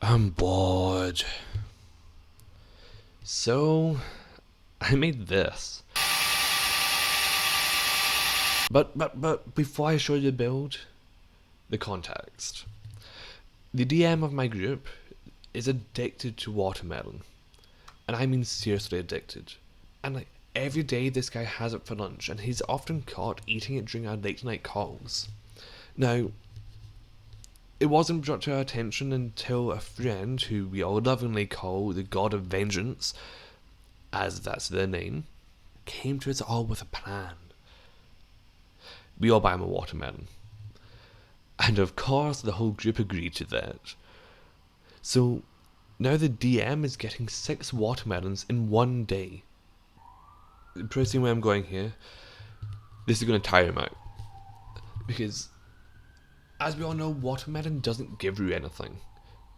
I'm bored. So, I made this. But before I show you the build, the context. The DM of my group is addicted to watermelon. And I mean seriously addicted. And like every day this guy has it for lunch and he's often caught eating it during our late night calls. Now, it wasn't brought to our attention until a friend who we all lovingly call the God of Vengeance, as that's their name, came to us all with a plan. We all buy him a watermelon. And of course, the whole group agreed to that. So now the DM is getting 6 watermelons in one day. Impressing where I'm going here, this is going to tire him out. Because, as we all know, watermelon doesn't give you anything.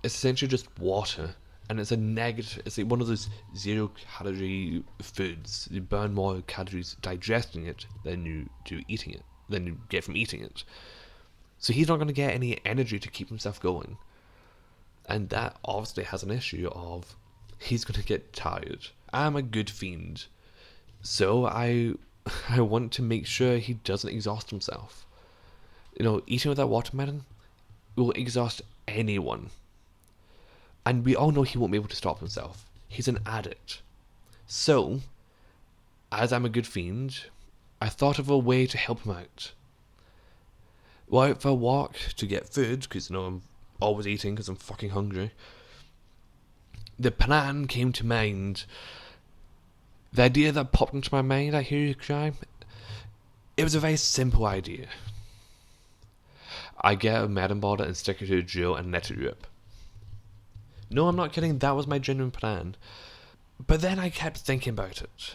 It's essentially just water. And it's a negative, it's like one of those 0-calorie foods. You burn more calories digesting it than you do eating it, than you get from eating it. So he's not going to get any energy to keep himself going. And that obviously has an issue of he's going to get tired. I'm a good fiend. So I want to make sure he doesn't exhaust himself. You know, eating with that watermelon will exhaust anyone. And we all know he won't be able to stop himself. He's an addict. So, as I'm a good fiend, I thought of a way to help him out. Well, out for a walk to get food, because you know I'm always eating because I'm fucking hungry. The plan came to mind. The idea that popped into my mind, I hear you cry. It was a very simple idea. I get a melan bottle and stick it to a drill and let it rip. No, I'm not kidding, that was my genuine plan. But then I kept thinking about it.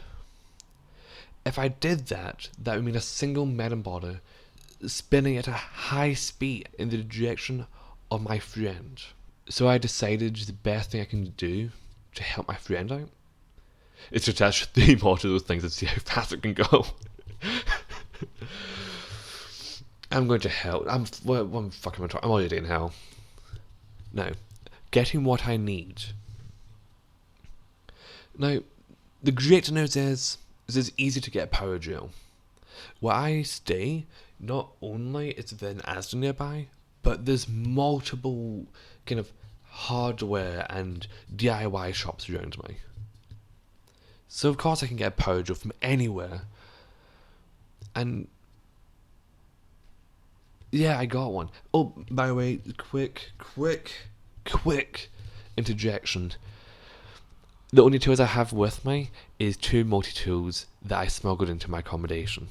If I did that, that would mean a single melan bottle spinning at a high speed in the direction of my friend. So I decided the best thing I can do to help my friend out is to attach 3 more to those things and see how fast it can go. I'm going to hell. I'm already in hell. Now, getting what I need. Now, the great news is it's easy to get a power drill. Where I stay, not only is there an Asda nearby, but there's multiple kind of hardware and DIY shops around me. So of course I can get a power drill from anywhere. And yeah, I got one. Oh, by the way, quick interjection. The only tools I have with me is 2 multi-tools that I smuggled into my accommodation.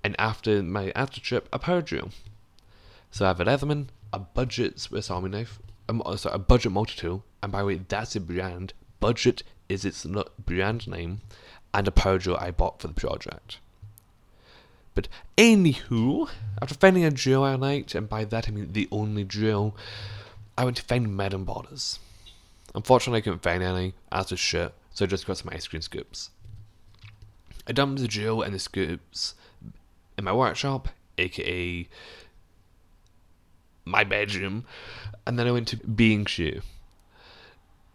And after my after trip, a power drill. So I have a Leatherman, a budget Swiss Army knife, a budget multi-tool, and by the way, that's a brand. Budget is its brand name, and a power drill I bought for the project. But anywho, after finding a drill I liked, and by that I mean the only drill, I went to find melan bottles. Unfortunately, I couldn't find any, as was shit, so I just got some ice cream scoops. I dumped the drill and the scoops in my workshop, aka my bedroom, and then I went to B&Q.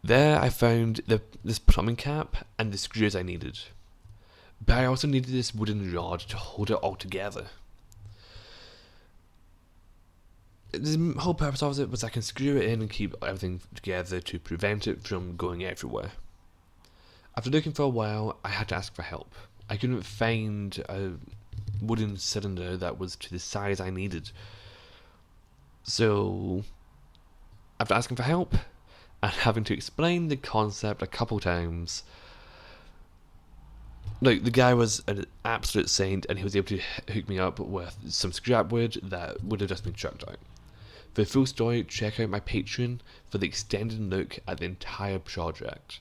There I found this plumbing cap and the screws I needed. But I also needed this wooden rod to hold it all together. The whole purpose of it was I can screw it in and keep everything together to prevent it from going everywhere. After looking for a while, I had to ask for help. I couldn't find a wooden cylinder that was to the size I needed. So, after asking for help and having to explain the concept a couple times, like the guy was an absolute saint and he was able to hook me up with some scrap wood that would have just been chucked out. For the full story, check out my Patreon for the extended look at the entire project.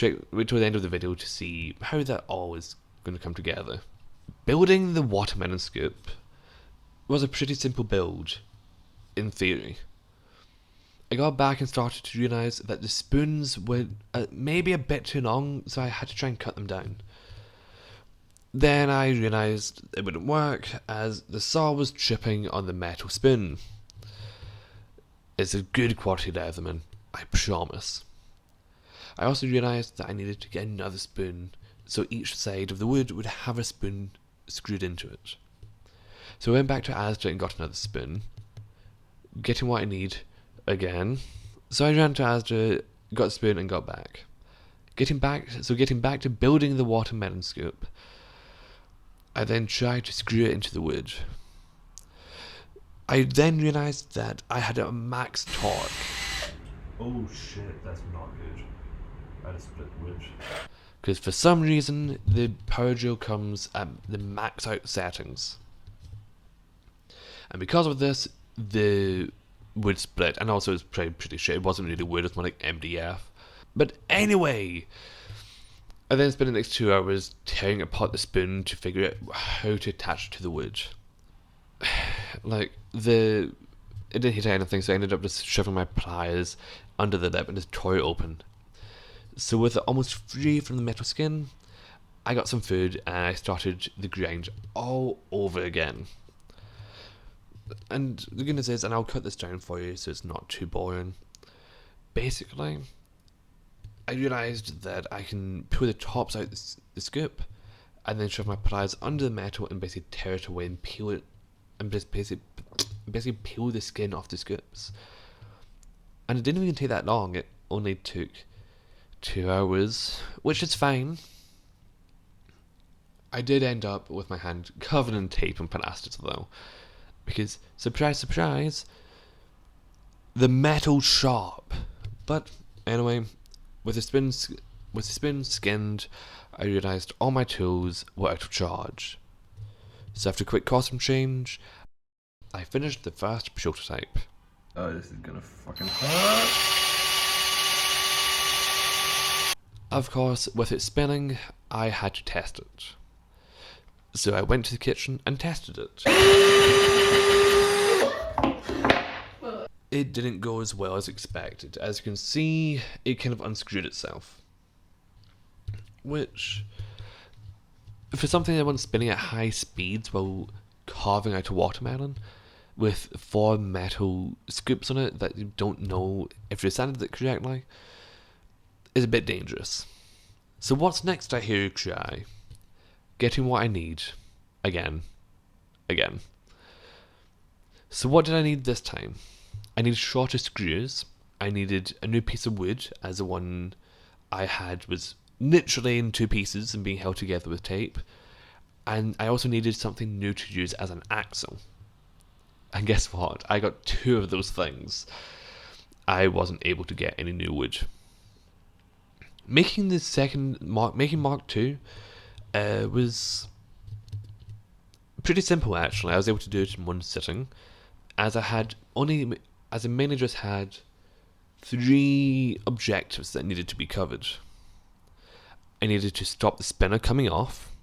Wait till the end of the video to see how that all is going to come together. Building the watermelon scoop was a pretty simple build, in theory. I got back and started to realise that the spoons were maybe a bit too long, so I had to try and cut them down. Then I realised it wouldn't work as the saw was chipping on the metal spoon. It's a good quality Leatherman, I promise. I also realised that I needed to get another spoon, so each side of the wood would have a spoon screwed into it. So I went back to Asda and got another spoon, getting what I need again. So I ran to Asda, got a spoon and got back. Getting back to building the watermelon scoop, I then tried to screw it into the wood. I then realised that I had a max torque. Oh shit, that's not good. I had split wood. Because for some reason, the power drill comes at the max out settings. And because of this, the wood split, and also it's pretty shit. It wasn't really wood, it was more like MDF. But anyway, I then spent the next 2 hours tearing apart the spoon to figure out how to attach it to the wood. Like, it didn't hit anything, so I ended up just shoving my pliers under the lip and just tore it open. So with it almost free from the metal skin, I got some food and I started the grind all over again. And the goodness is, and I'll cut this down for you so it's not too boring. Basically, I realised that I can pull the tops out the scoop and then shove my pliers under the metal and basically tear it away and peel it, and just basically peel the skin off the scoops. And it didn't even take that long. It only took 2 hours, which is fine. I did end up with my hand covered in tape and plasters though, because surprise, surprise, the metal's sharp. But anyway, with the spoon skinned, I realised all my tools were out of charge. So after a quick costume change, I finished the first prototype. Oh, this is gonna fucking hurt. Of course, with it spinning, I had to test it. So I went to the kitchen and tested it. It didn't go as well as expected. As you can see, it kind of unscrewed itself. Which, for something that was spinning at high speeds while carving out a watermelon, with 4 metal scoops on it that you don't know if you sanded it correctly, is a bit dangerous. So what's next I hear you cry? Getting what I need. Again. So what did I need this time? I needed shorter screws. I needed a new piece of wood, as the one I had was literally in 2 pieces and being held together with tape. And I also needed something new to use as an axle. And guess what? I got 2 of those things. I wasn't able to get any new wood. Making Mark 2 was pretty simple actually. I was able to do it in one sitting, as I mainly just had 3 objectives that needed to be covered. I needed to stop the spinner coming off,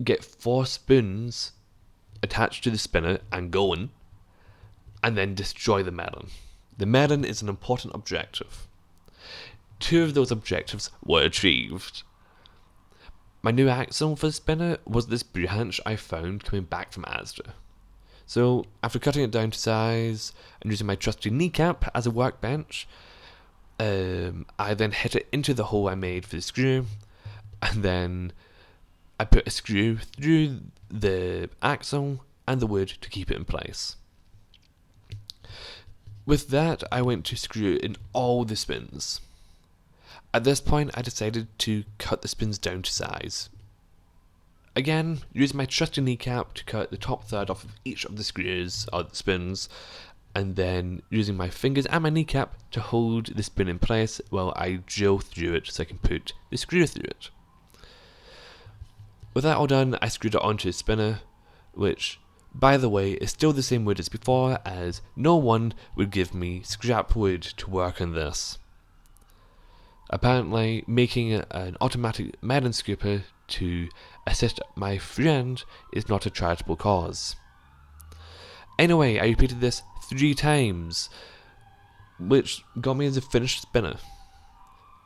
get 4 spoons attached to the spinner and going, and then destroy the melon. The melon is an important objective. 2 of those objectives were achieved. My new axle for the spinner was this branch I found coming back from Asda. So after cutting it down to size and using my trusty kneecap as a workbench, I then hit it into the hole I made for the screw, and then I put a screw through the axle and the wood to keep it in place. With that, I went to screw in all the spins. At this point, I decided to cut the spins down to size. Again, using my trusty kneecap to cut the top third off of each of the screws or the spins, and then using my fingers and my kneecap to hold the spin in place while I drill through it so I can put the screw through it. With that all done, I screwed it onto the spinner, which, by the way, is still the same wood as before, as no one would give me scrap wood to work on this. Apparently, making an automatic melon scooper to assist my friend is not a charitable cause. Anyway, I repeated this 3 times, which got me as a finished spinner.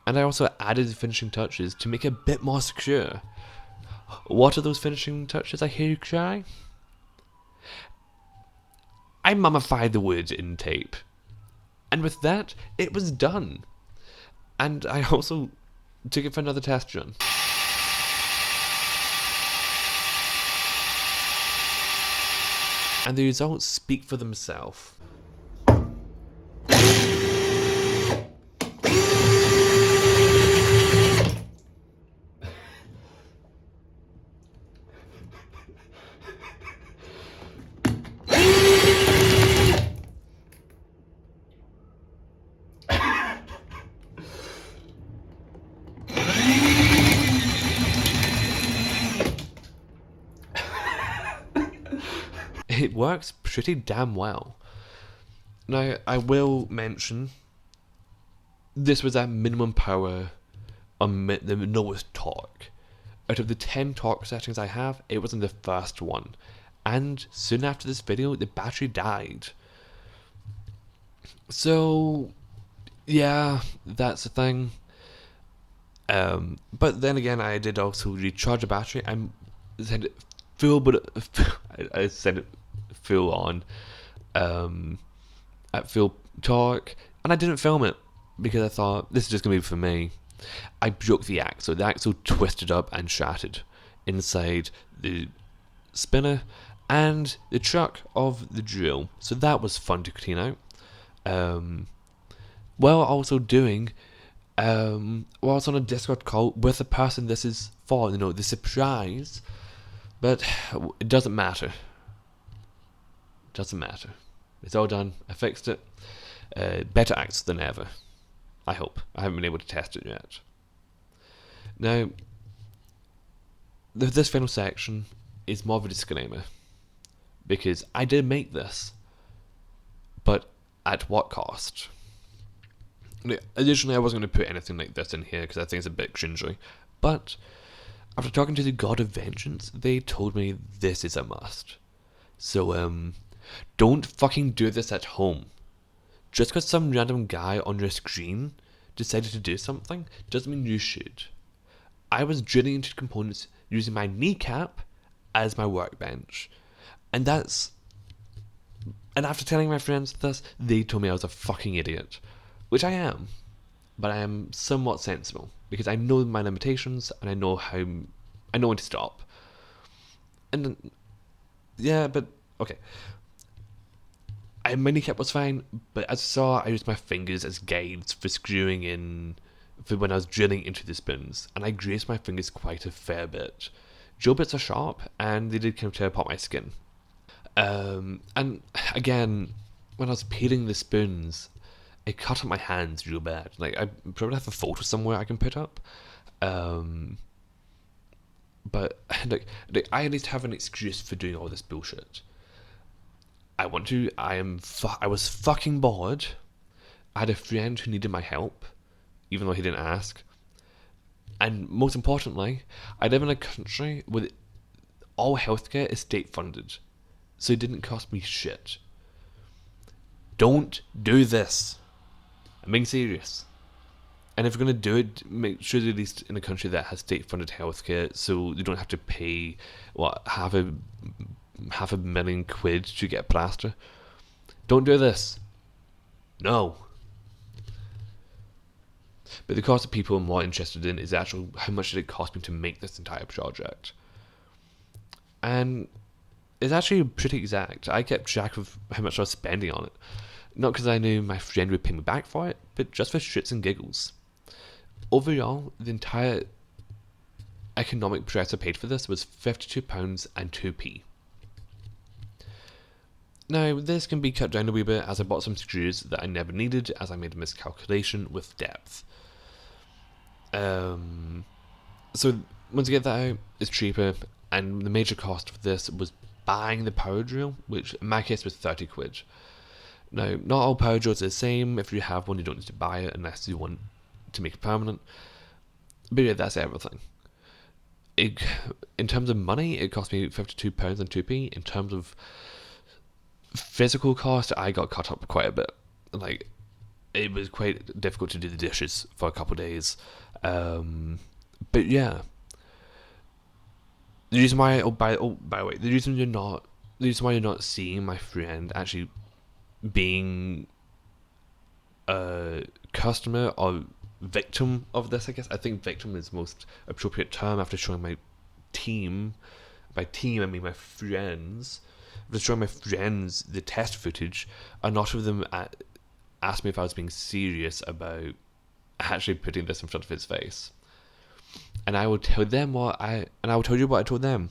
And I also added the finishing touches to make it a bit more secure. What are those finishing touches I hear you cry? I mummified the wood in tape. And with that, it was done. And I also took it for another test run. And the results speak for themselves. It works pretty damn well. Now, I will mention this was at minimum power on the lowest torque. Out of the 10 torque settings I have, it was in the first one. And soon after this video, the battery died. So, yeah, that's the thing. But then again, I did also recharge the battery. I sent it full, but I sent it full on at full torque, and I didn't film it because I thought this is just gonna be for me. I broke the axle. The axle twisted up and shattered inside the spinner and the chuck of the drill. So that was fun to clean out. While also doing, while I was on a Discord call with the person this is for, the surprise. But it doesn't matter. Doesn't matter. It's all done. I fixed it. Better axle than ever. I hope. I haven't been able to test it yet. Now, this final section is more of a disclaimer. Because I did make this. But at what cost? Additionally, I wasn't going to put anything like this in here because I think it's a bit cringy. But after talking to the God of Vengeance, they told me this is a must. So, don't fucking do this at home. Just because some random guy on your screen decided to do something doesn't mean you should. I was drilling into components using my kneecap as my workbench. And after telling my friends this, they told me I was a fucking idiot. Which I am. But I am somewhat sensible. Because I know my limitations and I know when to stop. And yeah, but okay. My kneecap was fine, but as I saw, I used my fingers as guides for screwing in for when I was drilling into the spoons, and I grazed my fingers quite a fair bit. Drill bits are sharp, and they did kind of tear apart my skin. And again, when I was peeling the spoons, it cut up my hands real bad. Like, I probably have a photo somewhere I can put up. But like I at least have an excuse for doing all this bullshit. I was fucking bored. I had a friend who needed my help, even though he didn't ask. And most importantly, I live in a country where all healthcare is state funded. So it didn't cost me shit. Don't do this. I'm being serious. And if you're going to do it, make sure you're at least in a country that has state-funded healthcare, so you don't have to pay, half a million quid to get a plaster. Don't do this. No. But the cost of people I'm more interested in is actually how much did it cost me to make this entire project. And it's actually pretty exact. I kept track of how much I was spending on it. Not because I knew my friend would pay me back for it, but just for shits and giggles. Overall, the entire economic price I paid for this was £52 and 2p. Now, this can be cut down a wee bit as I bought some screws that I never needed as I made a miscalculation with depth. So, once you get that out, it's cheaper, and the major cost of this was buying the power drill, which in my case was 30 quid. Now, not all power drills are the same. If you have one, you don't need to buy it unless you want to make it permanent. But yeah, that's everything. In terms of money, it cost me £52 and 2p. In terms of physical cost, I got cut up quite a bit. Like, it was quite difficult to do the dishes for a couple of days. But yeah. The reason why, by the way, the reason why you're not seeing my friend actually being customer or victim of this, I guess. I think victim is the most appropriate term after showing my team. By team, I mean my friends. After showing my friends the test footage, a lot of them asked me if I was being serious about actually putting this in front of his face. And I will tell them I will tell you what I told them.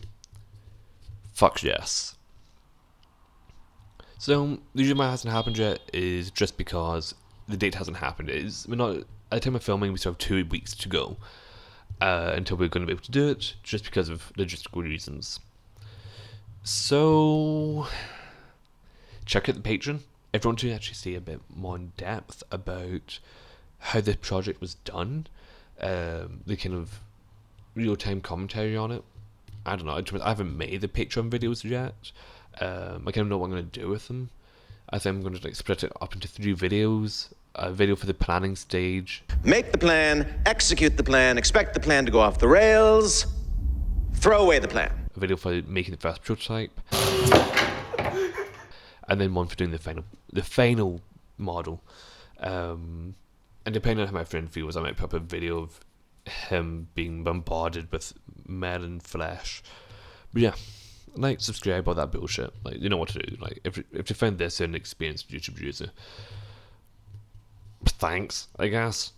Fuck yes. So the reason why it hasn't happened yet is just because the date hasn't happened. We're not at the time of filming. We still have 2 weeks to go until we're going to be able to do it, just because of logistical reasons. So check out the Patreon if you want to actually see a bit more in depth about how the project was done, the kind of real-time commentary on it. I don't know. I haven't made the Patreon videos yet. I kind of know what I'm going to do with them. I think I'm going to split it up into 3 videos. A video for the planning stage. Make the plan, execute the plan, expect the plan to go off the rails, throw away the plan. A video for making the first prototype. And then one for doing the final model. And depending on how my friend feels, I might put up a video of him being bombarded with melan flesh. But yeah, subscribe, all that bullshit. You know what to do. If you find this an experienced YouTube user, thanks, I guess.